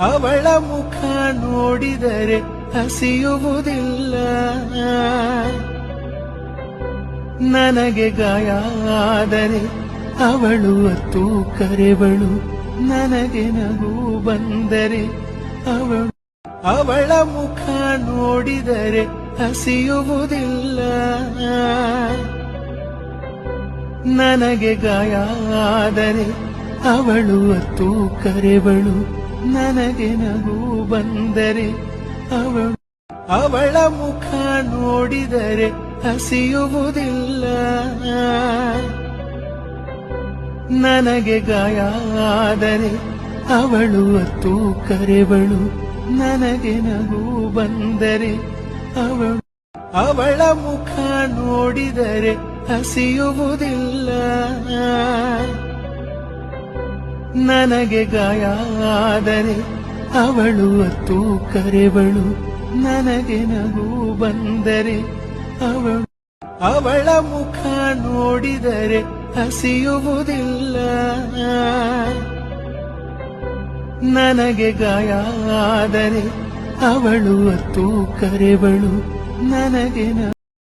ಅವಳ ಮುಖ ನೋಡಿದರೆ ಹಸಿಯುವುದಿಲ್ಲ. ನನಗೆ ಗಾಯ ಆದರೆ ಅವಳು ಅತ್ತು ಕರೆವಳು, ನನಗೆ ನಗು ಬಂದರೆ ಅವಳ ಮುಖ ನೋಡಿದರೆ ಹಸಿಯುವುದಿಲ್ಲ. ನನಗೆ ಗಾಯ ಆದರೆ ಅವಳು ಅತ್ತು ಕರೆವಳು, ನನಗೆ ನಗು ಬಂದರೆ ಅವಳ ಮುಖ ನೋಡಿದರೆ ಹಸಿಯುವುದಿಲ್ಲ. ನನಗೆ ಗಾಯ ಆದರೆ ಅವಳು ಅತ್ತು ಕರೆವಳು, ನನಗೆ ನಗು ಬಂದರೆ ಅವಳ ಮುಖ ನೋಡಿದರೆ ಹಸಿಯುವುದಿಲ್ಲ. ನನಗೆ ಗಾಯ ಆದರೆ ಅವಳು ಅತ್ತು ಕರೆವಳು, ನನಗೆ ನಗು ಬಂದರೆ ಅವಳ ಮುಖ ನೋಡಿದರೆ ಹಸಿಯುವುದಿಲ್ಲ. ನನಗೆ ಗಾಯ ಆದರೆ ಅವಳು ಅತ್ತು ಕರೆವಳು, ನನಗೆ